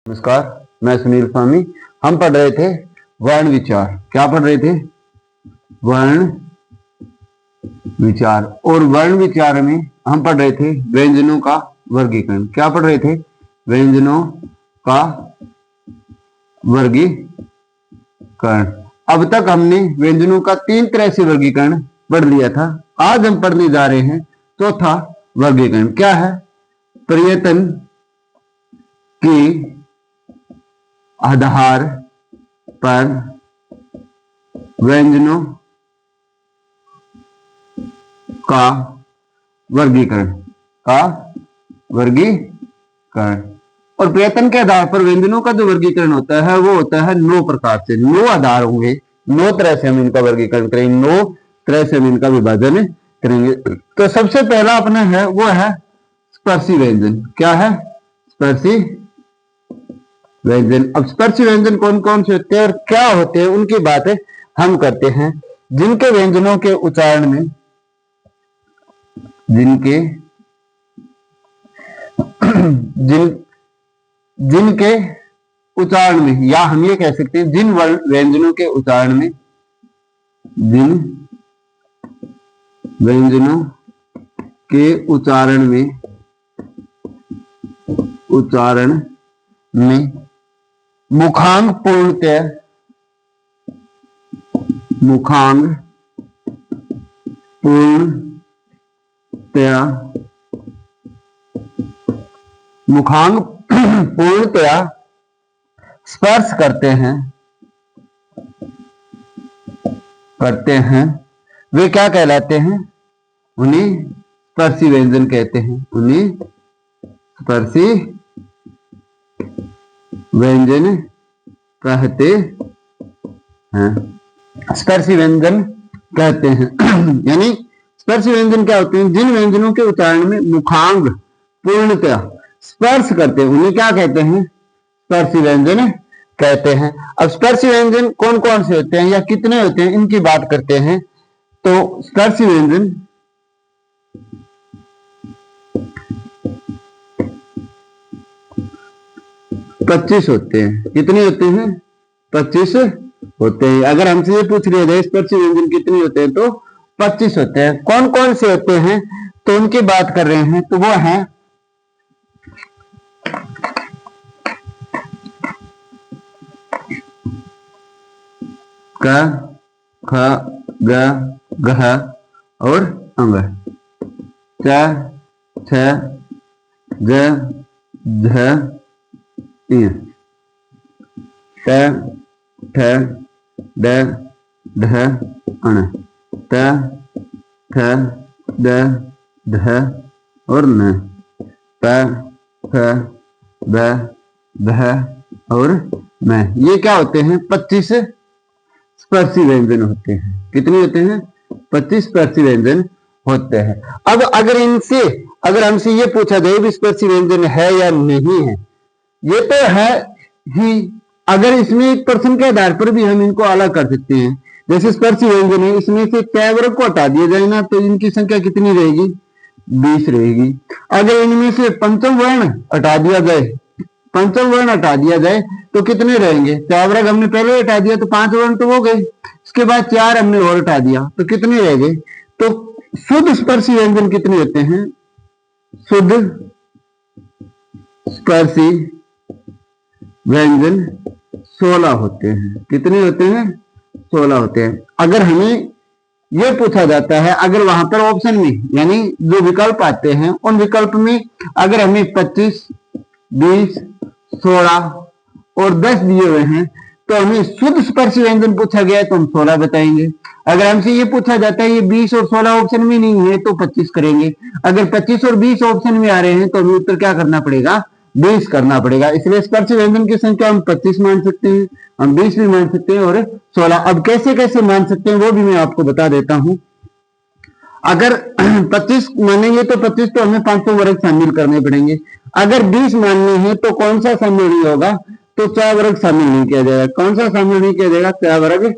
नमस्कार, मैं सुनील स्वामी। हम पढ़ रहे थे वर्ण विचार। क्या पढ़ रहे थे? वर्ण विचार। और वर्ण विचार में हम पढ़ रहे थे व्यंजनों का वर्गीकरण। क्या पढ़ रहे थे? व्यंजनों का वर्गीकरण। अब तक हमने व्यंजनों का 3 तरह से वर्गीकरण पढ़ लिया था। आज हम पढ़ने जा रहे हैं चौथा वर्गीकरण। क्या है? प्रयत्न के आधार पर व्यंजनों का वर्गीकरण और प्रयत्न के आधार पर व्यंजनों का जो वर्गीकरण होता है वो होता है 9 प्रकार से। 9 आधार होंगे, 9 तरह से हम इनका वर्गीकरण करेंगे, 9 तरह से हम इनका विभाजन करेंगे। तो सबसे पहला अपना है वो है स्पर्शी व्यंजन। क्या है? स्पर्शी व्यंजन। अब स्पर्शी व्यंजन कौन कौन से होते हैं और क्या होते हैं उनकी बात हम करते हैं। जिनके व्यंजनों के उच्चारण में जिनके उच्चारण में, या हम ये कह सकते हैं जिन व्यंजनों के उच्चारण में, जिन व्यंजनों के उच्चारण में मुखांग पूर्णतया स्पर्श करते हैं वे क्या कहलाते हैं? उन्हें स्पर्शी व्यंजन कहते हैं। उन्हें स्पर्शी व्यंजन कहते हैं। स्पर्शी व्यंजन कहते हैं यानी स्पर्शी व्यंजन क्या होते हैं? जिन व्यंजनों के उच्चारण में मुखांग पूर्णतया स्पर्श करते हैं उन्हें क्या कहते हैं? स्पर्शी व्यंजन कहते हैं। अब स्पर्शी व्यंजन कौन कौन से होते हैं या कितने होते हैं इनकी बात करते हैं। तो स्पर्शी व्यंजन 25 होते हैं। कितने होते हैं? 25 होते हैं। अगर हमसे ये पूछ लिया जाए स्पर्शी व्यंजन कितने होते हैं तो 25 होते हैं। कौन कौन से होते हैं तो उनकी बात कर रहे हैं। तो वो है क, ख, ग, घ और अंग। च, छ, ज, झ, इ, ट, ठ, ड, ढ, अण, त, थ, द, ध और न, प, फ, ब, भ और म। ये क्या होते हैं? 25 स्पर्शी व्यंजन होते हैं। कितने होते हैं? 25 स्पर्शी व्यंजन होते हैं। अब अगर हमसे ये पूछा जाए भी स्पर्शी व्यंजन है या नहीं है, ये तो है ही। अगर इसमें एक प्रश्न के आधार पर भी हम इनको अलग कर सकते हैं। जैसे स्पर्शी व्यंजन है, इसमें से क वर्ग को हटा दिया जाए ना तो इनकी संख्या कितनी रहेगी? 20 रहेगी। अगर इनमें से पंचम वर्ण हटा दिया जाए तो कितने रहेंगे? 4 वर्ग हमने पहले हटा दिया तो 5 वर्ण तो हो गए। इसके बाद 4 हमने और हटा दिया तो कितने रह गए? तो शुद्ध स्पर्शी व्यंजन कितने होते हैं? शुद्ध स्पर्शी व्यंजन 16 होते हैं। कितने होते हैं? 16 होते हैं। अगर हमें यह पूछा जाता है, अगर वहां पर ऑप्शन में यानी जो विकल्प आते हैं उन विकल्प में अगर हमें 25, 20, 16 और 10 दिए हुए हैं तो हमें शुद्ध स्पर्शी व्यंजन पूछा गया है तो हम 16 बताएंगे। अगर हमसे ये पूछा जाता है ये 20 और 16 ऑप्शन में नहीं है तो 25 करेंगे। अगर 25 और 20 ऑप्शन में आ रहे हैं तो हमें उत्तर क्या करना पड़ेगा? 20 करना पड़ेगा। इसलिए स्पर्शी व्यंजन की संख्या हम 25 मान सकते हैं, हम 20 भी मान सकते हैं और 16। अब कैसे कैसे मान सकते हैं वो भी मैं आपको बता देता हूं। अगर 25 मानेंगे तो 25 तो हमें 500 वर्ग शामिल करने पड़ेंगे। अगर 20 मानने हैं तो कौन सा शामिल नहीं होगा? तो 4 वर्ग शामिल नहीं किया जाएगा। कौन सा शामिल नहीं किया जाएगा? 4 वर्ग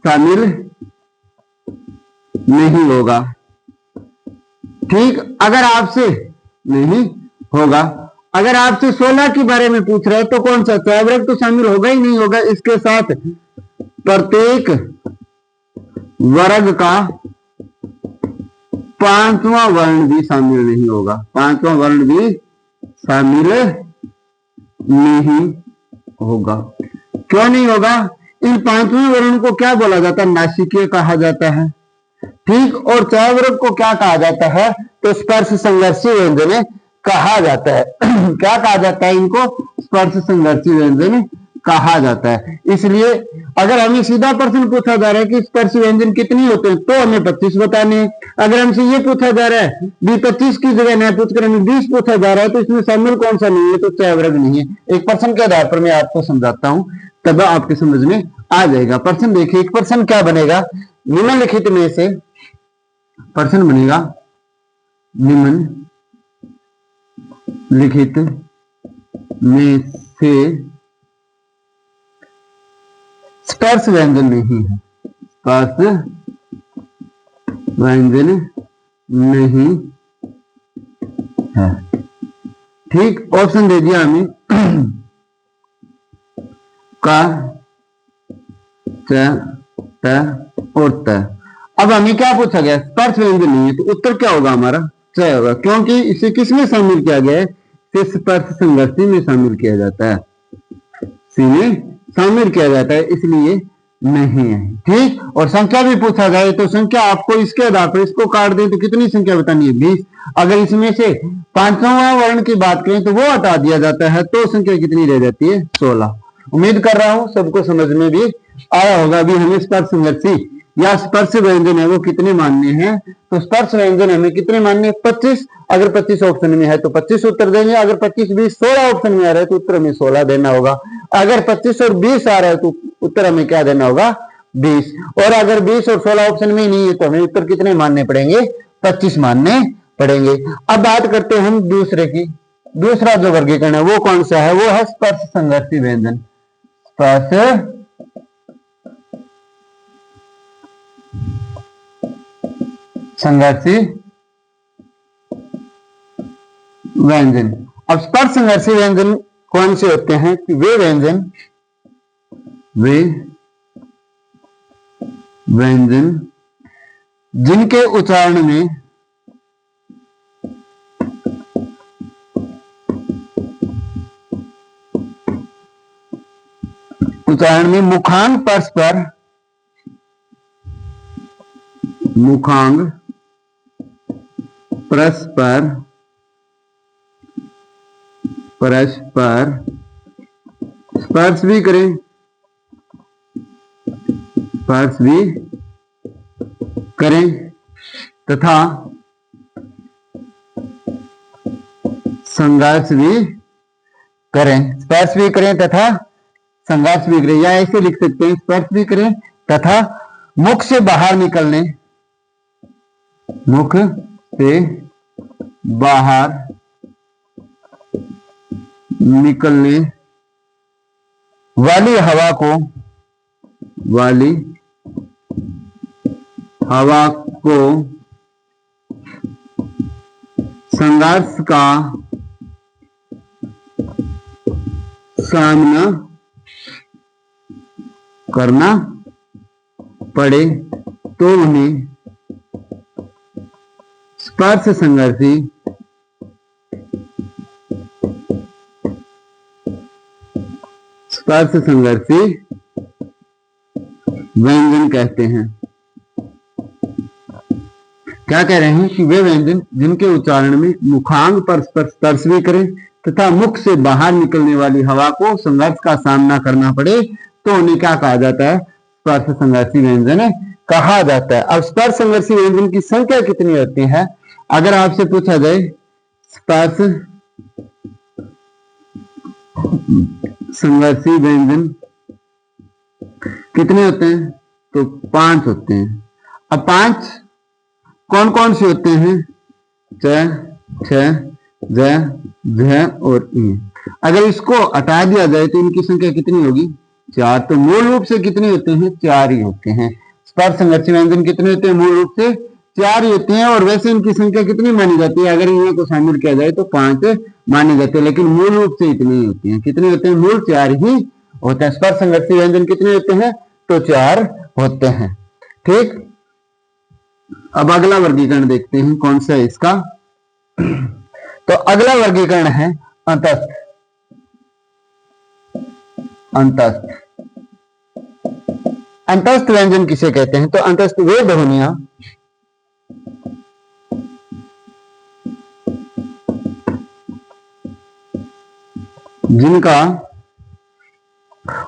शामिल नहीं होगा। ठीक, अगर आपसे नहीं होगा अगर आपसे 16 के बारे में पूछ रहा है तो कौन सा चयवर्ग तो शामिल होगा ही नहीं होगा, इसके साथ प्रत्येक वर्ग का पांचवा वर्ण भी शामिल नहीं होगा, पांचवा वर्ण भी शामिल नहीं होगा। क्यों नहीं होगा? इन पांचवें वर्ण को क्या बोला जाता है? नासिकीय कहा जाता है। ठीक, और चयवर्ग को क्या कहा जाता है? तो स्पर्श संघर्षी व्यंजन कहा जाता है। क्या कहा जाता है इनको? स्पर्श संघर्षी व्यंजन कहा जाता है। इसलिए अगर हमें सीधा प्रश्न पूछा जा रहा है कि स्पर्श व्यंजन कितनी होते हैं तो हमें 25 बताने हैं। अगर हमसे ये पूछा जा रहा है 25 की जगह न पूछकर हमें 20 पूछा जा रहा है तो इसमें शामिल कौन सा नहीं है? तो चयवर्ग नहीं है। एक प्रश्न के आधार पर मैं आपको समझाता हूं, तब आपके समझ में आ जाएगा। प्रश्न देखिए, एक प्रश्न क्या बनेगा? निम्नलिखित में से प्रश्न बनेगा, निम्नलिखित में से स्पर्श व्यंजन नहीं है, स्पर्श व्यंजन नहीं है। ठीक, ऑप्शन दे दिया हमें का, च, त और त। अब हमें क्या पूछा गया? स्पर्श व्यंजन नहीं है, तो उत्तर क्या होगा हमारा? च होगा, क्योंकि इसे किसमें शामिल किया गया है? इसे स्पर्श संघर्षी में शामिल किया जाता है, सी में शामिल किया जाता है, इसलिए नहीं है। ठीक, और संख्या भी पूछा जाए तो संख्या आपको इसके आधार पर इसको काट दें तो कितनी संख्या बतानी है? 20। अगर इसमें से पांचवा वर्ण की बात करें तो वो हटा दिया जाता है तो संख्या कितनी रह जाती है? 16। उम्मीद कर रहा हूं सबको समझ में भी आया होगा। अभी हमें स्पर्श संघर्षी या स्पर्श व्यंजन है वो कितने मानने हैं? तो स्पर्श व्यंजन हमें कितने मानने हैं? 25। अगर 25 ऑप्शन में है तो 25 उत्तर देंगे। अगर 25 20 16 ऑप्शन में आ रहा है तो उत्तर में 16 देना होगा। अगर 25 और 20 आ रहा है तो उत्तर हमें क्या देना होगा? 20। और अगर 20 और 16 ऑप्शन में नहीं है तो हमें उत्तर कितने मानने पड़ेंगे? 25 मानने पड़ेंगे। अब बात करते हैं हम दूसरे की। दूसरा जो वर्गीकरण है वो कौन सा है? वो है स्पर्श संघर्षी व्यंजन। स्पर्श संघर्षी व्यंजन। अब स्पर्श संघर्षी व्यंजन कौन से होते हैं? कि वे व्यंजन जिनके उच्चारण में मुखांग परस्पर स्पर्श भी करें तथा संघर्ष भी करें। स्पर्श भी करें तथा संघर्ष भी करें, या ऐसे लिख सकते हैं स्पर्श भी करें तथा मुख से बाहर निकलने वाली हवा को संघर्ष का सामना करना पड़े तो उन्हें स्पर्श संघर्षी व्यंजन कहते हैं। क्या कह रहे हैं? कि वे व्यंजन जिनके उच्चारण में मुखांग पर स्पर्श भी करें तथा मुख से बाहर निकलने वाली हवा को संघर्ष का सामना करना पड़े तो उन्हें क्या कहा जाता है? स्पर्श संघर्षी व्यंजन कहा जाता है। अब स्पर्श संघर्षी व्यंजन की संख्या कितनी होती है? अगर आपसे पूछा जाए स्पर्श संघर्षी व्यंजन कितने होते हैं? तो 5 होते हैं। अब 5 कौन कौन से होते हैं? च, छ, ज, झ और ई। अगर इसको हटा दिया जाए तो इनकी संख्या कितनी होगी? 4। तो मूल रूप से कितने होते हैं? 4 ही होते हैं। स्पर्श संघर्षी व्यंजन कितने होते हैं? मूल रूप से 4 ही होते हैं। और वैसे इनकी संख्या कितनी मानी जाती है? अगर इन्हें को शामिल किया जाए तो 5 मानी जाती है, लेकिन मूल रूप से इतनी ही होती है। कितने होते हैं? मूल 4 ही होते हैं। स्पर्श संघर्षी व्यंजन कितने होते हैं? तो 4 होते हैं। ठीक, अब अगला वर्गीकरण देखते हैं कौन सा है इसका। तो अगला वर्गीकरण है अंतस्थ। अंतस्थ अंतस्थ व्यंजन किसे कहते हैं? तो अंतस्थ वे ध्वनियां जिनका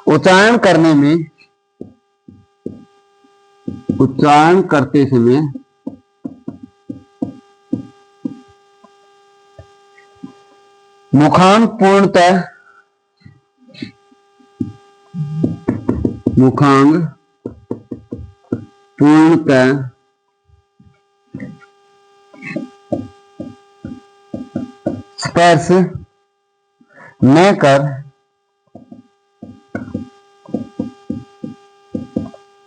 उच्चारण करते समय मुखांग पूर्णतः स्पर्श न कर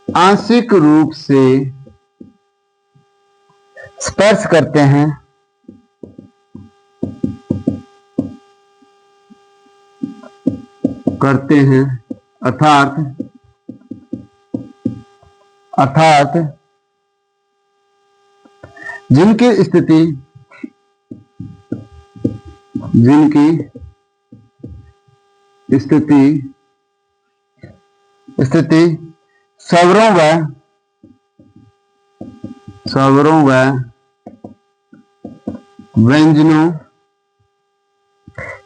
आंशिक रूप से स्पर्श करते हैं, अर्थात जिनकी स्थिति स्वरों व व्यंजनों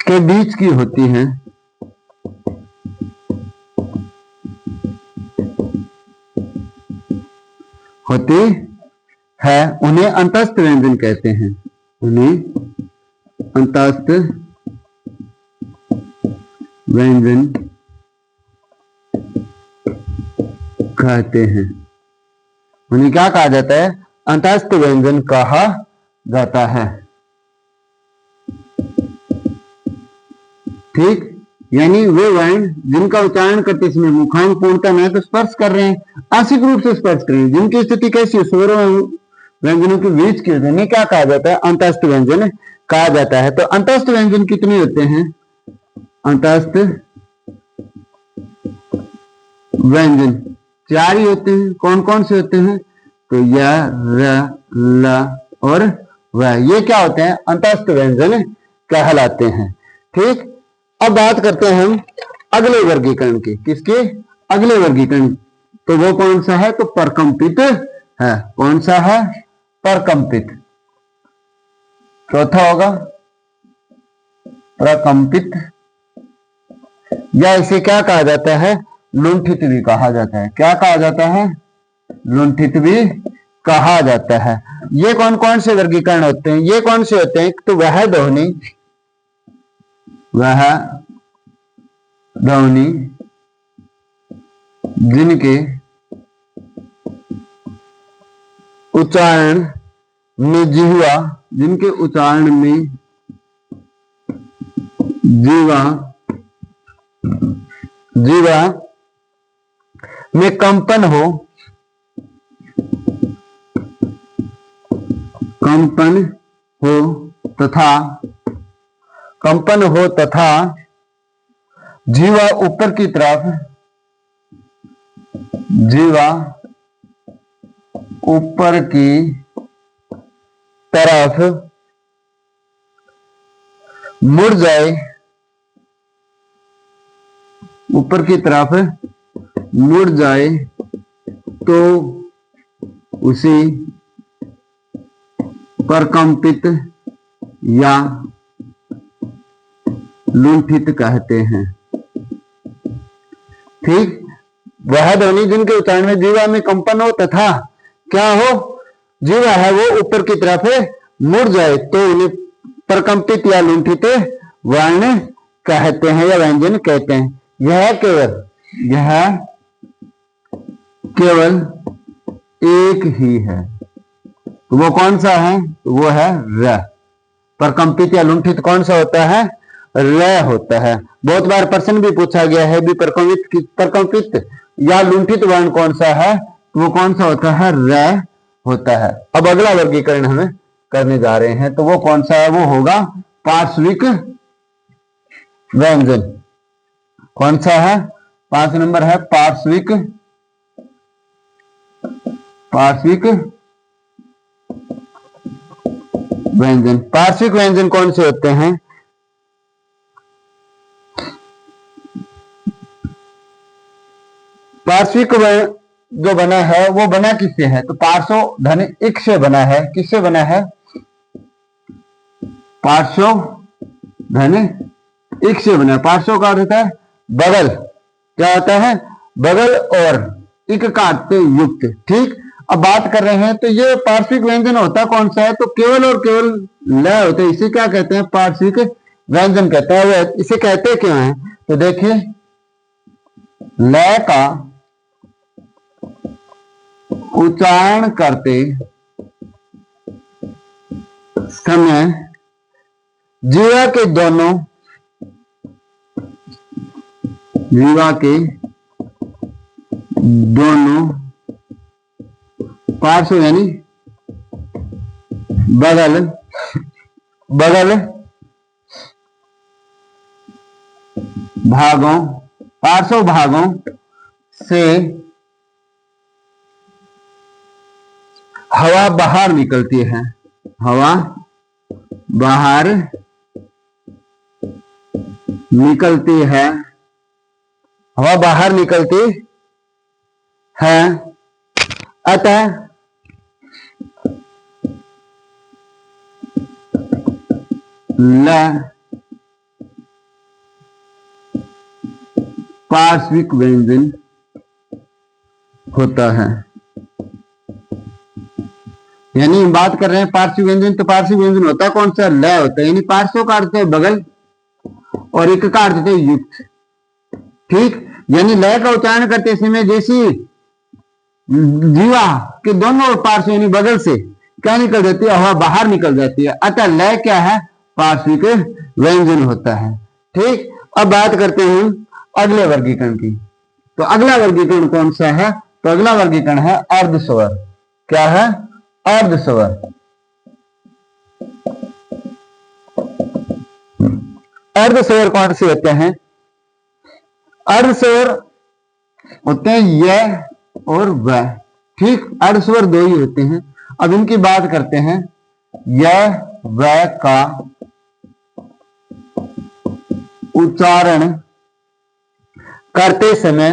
के बीच की होती है, उन्हें अंतस्थ व्यंजन कहते हैं। उन्हें अंतस्थ व्यंजन कहते हैं। उन्हें क्या कहा जाता है? अंतस्थ व्यंजन कहा जाता है। ठीक, यानी वे वर्ण जिनका उच्चारण करते समय मुखांग पूर्णतः न तो स्पर्श कर रहे हैं, आंशिक रूप से स्पर्श कर रहे हैं, जिनकी स्थिति कैसी है? स्वरों व्यंजनों के बीच की होती है, क्या कहा जाता है? अंतस्थ व्यंजन कहा जाता है। तो अंतस्थ व्यंजन कितने होते हैं? अंतस्थ व्यंजन 4 ही होते हैं। कौन कौन से होते हैं? तो य, र, ल और व, ये क्या होते हैं? अंतस्थ व्यंजन कहलाते हैं। ठीक, अब बात करते हैं हम अगले वर्गीकरण की। किसके? अगले वर्गीकरण। तो वो कौन सा है? तो परकंपित है। कौन सा है? परकंपित। चौथा होगा प्रकंपित, या इसे क्या कहा जाता है? लुंठित भी कहा जाता है। क्या कहा जाता है? लुंठित भी कहा जाता है। ये कौन कौन से वर्गीकरण होते हैं? ये कौन से होते हैं? तो वह ध्वनि जिनके उच्चारण में जीवा में कंपन हो तथा जीवा ऊपर की तरफ मुड़ जाए, तो उसे परकंपित या लुंठित कहते हैं। ठीक, वह ध्वनि जिनके उच्चारण में जीवा में कंपन हो तथा क्या हो? जीवा है वो ऊपर की तरफ मुड़ जाए, तो उन्हें परकंपित या लुंठित वर्ण कहते हैं या व्यंजन कहते हैं। यह केवल एक ही है। तो वो कौन सा है? वो है र। परकंपित या लुंठित कौन सा होता है? र होता है। बहुत बार प्रश्न भी पूछा गया है भी परकंपित या लुंठित वर्ण कौन सा है? वो कौन सा होता है? र होता है। अब अगला वर्गीकरण हमें करने जा रहे हैं, तो वो कौन सा है? वो होगा पार्श्विक व्यंजन। कौन सा है? 5 नंबर है पार्श्विक व्यंजन। पार्श्विक व्यंजन कौन से होते हैं? पार्श्विक जो बना है वो बना किससे है? तो पार्श्व धन इक से बना है। किससे बना है? पार्श्व धन इक से बना है। पार्श्व का अर्थ होता है बगल। क्या होता है? बगल और इक काट से युक्त। ठीक, अब बात कर रहे हैं तो ये पार्श्विक व्यंजन होता कौन सा है? तो केवल और केवल ल होते हैं। इसे क्या कहते हैं? पार्श्विक व्यंजन कहते हैं। इसे कहते क्यों हैं? तो देखिए, ल का उच्चारण करते समय जीवा के दोनों पार्श्व यानी बगल भागों, पार्श्व भागों से हवा बाहर निकलती है। हवा बाहर निकलती है। हवा बाहर निकलती है। अतः ल पार्श्विक व्यंजन होता है। यानी हम बात कर रहे हैं पार्श्विक व्यंजन, तो पार्श्विक व्यंजन होता कौन सा? ल होता है। यानी पार्श्व का अर्थ है बगल और इक का अर्थ है युक्त। ठीक, यानी ल का उच्चारण करते समय जैसी जीवा के दोनों पार्श्व यानी बगल से क्या निकल जाती है? हवा बाहर निकल जाती है। अतः ल क्या है? पार्श्विक व्यंजन होता है। ठीक, अब बात करते हैं अगले वर्गीकरण की। तो अगला वर्गीकरण कौन सा है? तो अगला वर्गीकरण है अर्धस्वर। क्या है? अर्धस्वर। अर्धस्वर कौन से होते हैं? अर्धस्वर होते हैं य और व। ठीक, अर्धस्वर दो ही होते हैं। अब इनकी बात करते हैं। य व का उच्चारण करते समय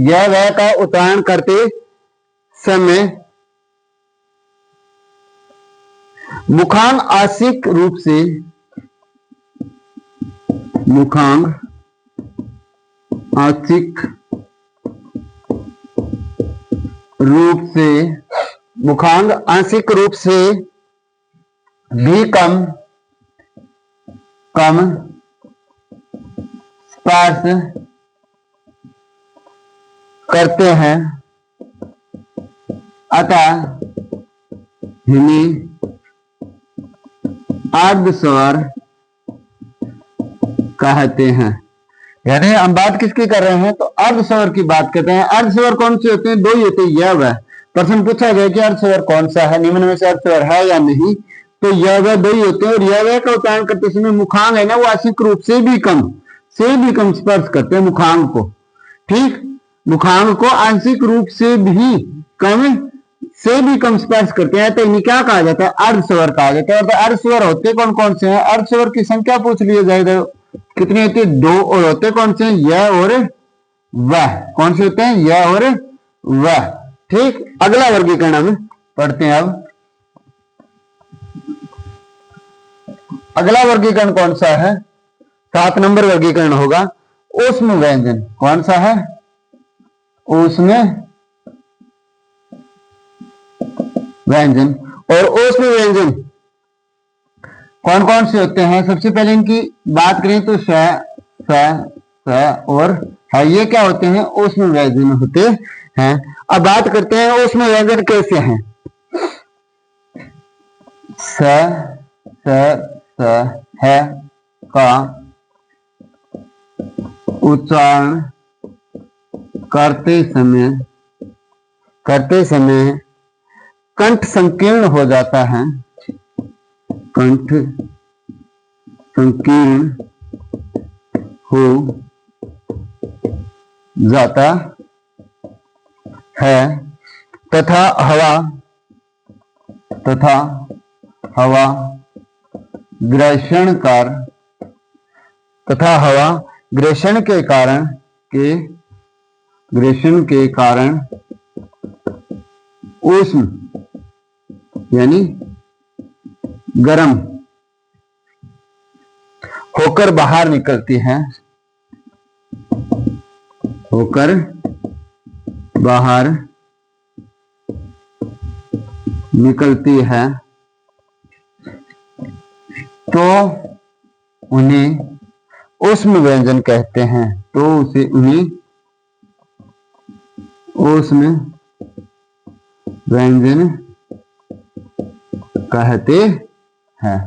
य व का उच्चारण करते समय मुखांग आंशिक रूप से भी कम स्पर्श करते हैं। अतः इन्हें अर्धस्वर कहते हैं। यानी हम बात किसकी कर रहे हैं? तो अर्धस्वर की बात करते हैं। अर्धस्वर कौन से होते हैं? दो ही होते हैं, य व। प्रश्न पूछा गया कि अर्धस्वर कौन सा है, निम्न में से अर्धस्वर है या नहीं? तो य व दो ही होते हैं। और य व का उच्चारण करते समय मुखांग है ना, वो आंशिक रूप से भी कम स्पर्श करते हैं मुखांग को। ठीक, मुखांग को आंशिक रूप से भी कम स्पर्श करते हैं। तो इन्हें क्या कहा जाता है? अर्धस्वर कहा जाता है। तो अर्धस्वर होते कौन कौन से हैं? अर्धस्वर की संख्या पूछ लिया जाएगा, कितनी होती है? 2। और होते कौन से हैं? य और व। कौन से होते हैं? य और व। ठीक, अगला वर्गीकरण हम पढ़ते हैं। अब अगला वर्गीकरण कौन सा है? 7 नंबर वर्गीकरण होगा ऊष्म व्यंजन। कौन सा है? ऊष्म व्यंजन। और ऊष्म व्यंजन कौन कौन से होते हैं? सबसे पहले इनकी बात करें तो स और है, ये क्या होते हैं? ऊष्म व्यंजन होते हैं। अब बात करते हैं ऊष्म व्यंजन कैसे हैं। स है का उच्चारण करते समय कंठ संकीर्ण हो जाता है, कंठ संकीर्ण हो जाता है तथा हवा ग्रेषण के कारण ऊष्म यानी गर्म होकर बाहर निकलती है, होकर बाहर निकलती है, तो उन्हें ऊष्म व्यंजन कहते हैं। तो उसे उन्हें ऊष्म व्यंजन कहते हैं।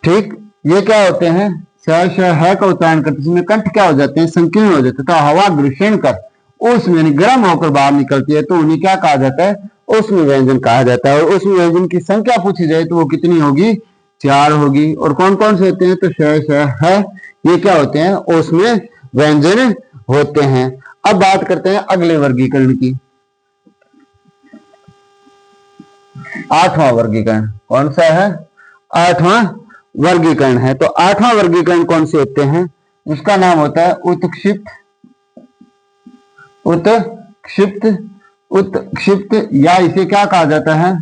ठीक, ये क्या होते हैं? श है का उच्चारण करते समय कंठ क्या हो जाते हैं? संकीर्ण हो जाते हैं। तो हवा ग्रेषण कर ऊष्म यानी गर्म होकर बाहर निकलती है, तो उन्हें क्या कहा जाता है? ऊष्म व्यंजन कहा जाता है। और ऊष्म व्यंजन की संख्या पूछी जाए तो वो कितनी होगी? 4 होगी। और कौन कौन से होते हैं? तो श है, ये क्या होते हैं? ऊष्म व्यंजन होते हैं। अब बात करते हैं अगले वर्गीकरण की। 8वां वर्गीकरण कौन सा है? 8वां वर्गीकरण है। तो 8वां वर्गीकरण कौन से होते हैं? उसका नाम होता है उत्क्षिप्त या इसे क्या कहा जाता है?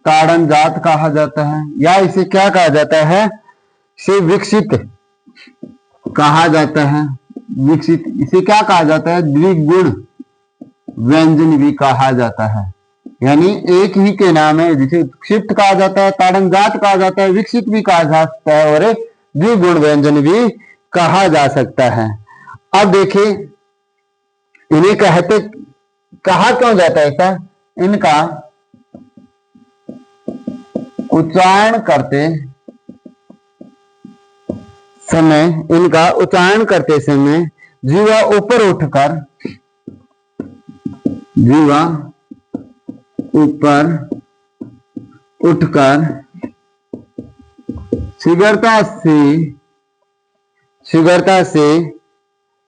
ताड़न जात कहा जाता है, या इसे क्या कहा जाता है? से विकसित कहा जाता है। विकसित इसे क्या कहा जाता है? द्विगुण व्यंजन भी कहा जाता है। यानी एक ही के नाम है, जिसे क्षिप्त कहा जाता है, ताड़नजात कहा जाता है, विकसित भी कहा जा सकता है और द्विगुण व्यंजन भी कहा जा सकता है। अब देखिए, इन्हें कहा क्यों जाता है ऐसा? इनका उच्चारण करते समय जीवा ऊपर उठकर शीघ्रता से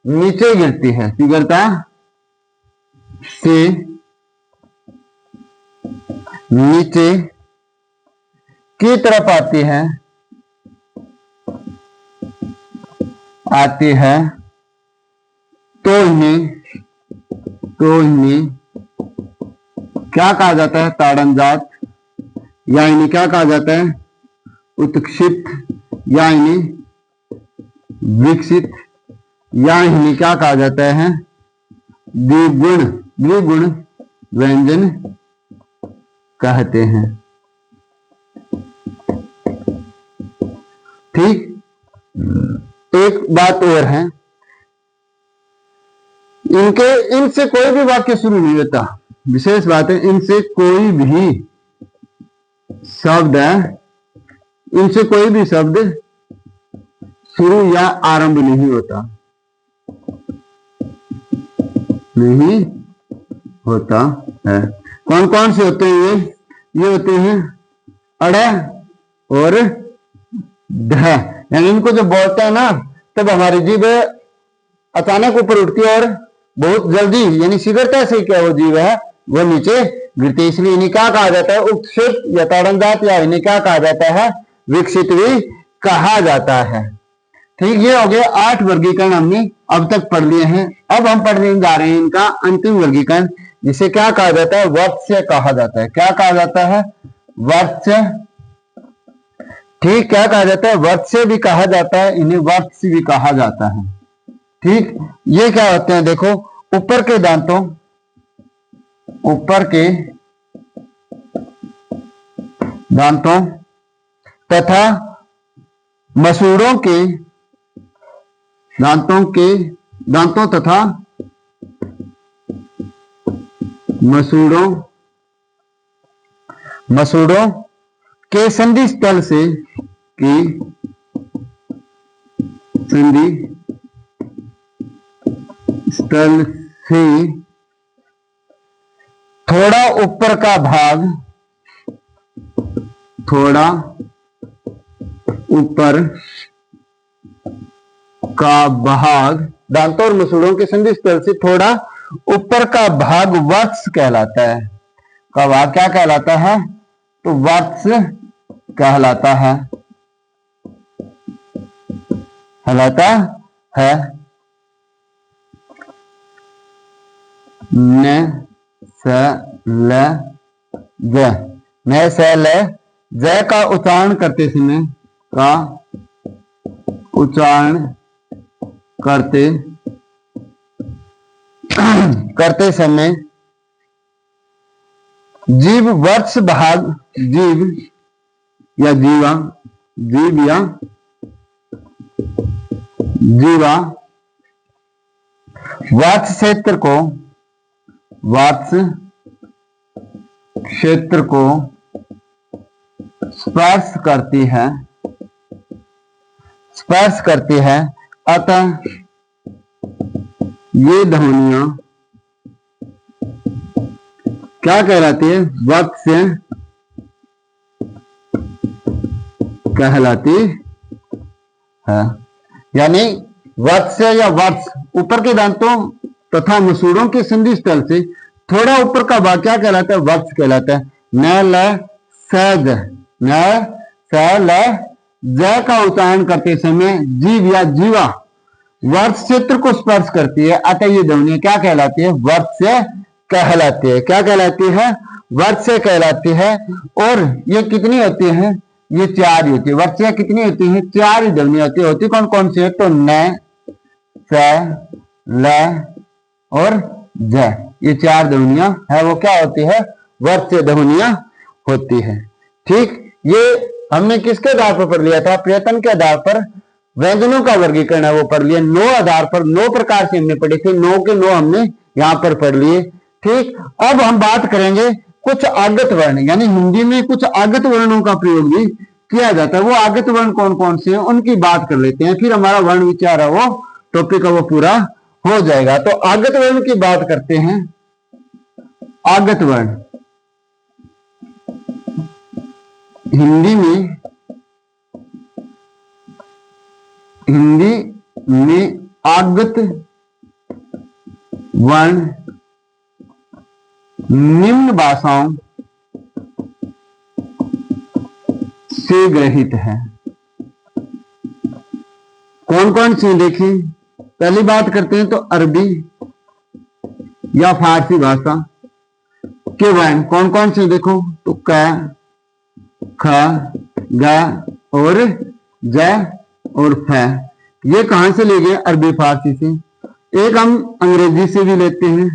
नीचे गिरती है, शीघ्रता से नीचे की तरफ आती है, तो इन्हें क्या कहा जाता है? ताड़नजात, या इन्हें क्या कहा जाता है? उत्क्षिप्त, या इन्हें विकसित, या इन्हें क्या कहा जाता है? द्विगुण व्यंजन कहते हैं। ठीक, एक बात और है, इनसे कोई भी वाक्य शुरू नहीं होता। विशेष बात है, इनसे कोई भी शब्द शुरू या आरंभ नहीं होता है। कौन कौन से होते हैं ये होते हैं अड़ और ढ। यानी इनको जब बोलते हैं ना, तब हमारी जीभ अचानक ऊपर उठती है और बहुत जल्दी यानी शीघ्रता से क्या वो जीव है वो नीचे गिरती है। इसलिए इन्हें क्या कहा जाता है? उत्क्षिप्त या ताड़नजात, या इन्हें क्या कहा जाता है? विकसित भी कहा जाता है। ठीक, ये हो गए 8 वर्गीकरण हमने अब तक पढ़ लिए हैं। अब हम पढ़ने जा रहे हैं इनका अंतिम वर्गीकरण, जिसे क्या कहा जाता है? वर्त्स्य कहा जाता है। क्या कहा जाता है? वर्त्स्य। ठीक, क्या कहा जाता है? वर्त्स्य भी कहा जाता है, इन्हें वर्त्स्य भी कहा जाता है। ठीक, ये क्या होते हैं? देखो, ऊपर के दांतों तथा मसूड़ों तथा मसूड़ों के संधि स्थल से थोड़ा ऊपर का भाग थोड़ा ऊपर का भाग, दांतों और मसूड़ों के संधि स्थल से थोड़ा ऊपर का भाग वत्स कहलाता है। का भाग क्या कहलाता है? तो वत्स कहलाता है, कहलाता है। न स ल ज, न स ल ज का उच्चारण करते समय, का उच्चारण करते समय जीभ वत्स भाग, जीभ या जीवा, जीभ या जीवा वत्स क्षेत्र को, वत्स क्षेत्र को स्पर्श करती है, स्पर्श करती है। अतः ये ध्वनियां क्या कहलाती है? वत्स कहलाती है। यानी वत्स या वत्स ऊपर के दांतों तथा मसूड़ों के संधि स्थल से थोड़ा ऊपर का भाग क्या कहलाता है? वत्स कहलाता है। न ल स ज, न स ल ज का उच्चारण करते समय जीभ या जीवा वत्स क्षेत्र को स्पर्श करती है। अतः ये ध्वनि क्या कहलाती है? वत्स कहलाती है। क्या कहलाती है? वत्स कहलाती है। और ये कितनी होती है? ये चार ही होती है। वत्स कितनी होती है? चार ही ध्वनि होती है। होती कौन कौन सी है? तो न, स, ल और ज, ये चार ध्वनियां है वो क्या होती है? वत्स ध्वनियां होती है। ठीक, ये हमने किसके आधार पर पढ़ लिया था? प्रयत्न के आधार पर व्यंजनों का वर्गीकरण है वो पढ़ लिया। 9 आधार पर 9 प्रकार से हमने पढ़े थे, 9 के 9 हमने यहां पर पढ़ लिए। ठीक, अब हम बात करेंगे कुछ आगत वर्ण, यानी हिंदी में कुछ आगत वर्णों का प्रयोग भी किया जाता है। वो आगत वर्ण कौन कौन से हैं उनकी बात कर लेते हैं, फिर हमारा वर्ण विचार है वो टॉपिक है वो पूरा हो जाएगा। तो आगत वर्ण की बात करते हैं। आगत वर्ण हिंदी में आगत वर्ण निम्न भाषाओं से ग्रहित है। कौन कौन सी देखें? पहली बात करते हैं तो अरबी या फारसी भाषा के वर्ण कौन कौन से देखो तो क, ख, ग और ज और फ। ये कहां से ले गए? अरबी फारसी से। एक हम अंग्रेजी से भी लेते हैं।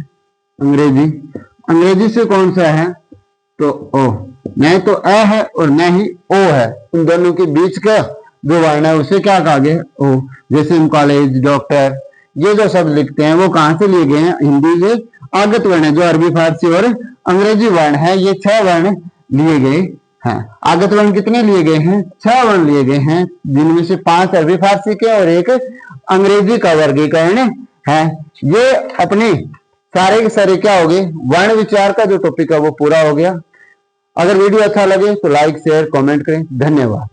अंग्रेजी से कौन सा है? तो ओ, नहीं तो अ है और न ही ओ है। उन दोनों के बीच का जो वर्ण है उसे क्या कहा गया? ओ। जैसे हम कॉलेज, डॉक्टर, ये जो शब्द लिखते हैं वो कहां से लिए गए हैं? हिंदी से आगत वर्ण है जो अरबी फारसी और अंग्रेजी वर्ण है। ये 6 वर्ण लिए गए हैं। आगत वर्ण कितने लिए गए हैं? 6 वर्ण लिए गए हैं, जिनमें से 5 अरबी फारसी के और एक अंग्रेजी का वर्गीकरण है। ये अपने सारे के सारे क्या हो गए? वर्ण विचार का जो टॉपिक है वो पूरा हो गया। अगर वीडियो अच्छा लगे तो लाइक, शेयर, कमेंट करें। धन्यवाद।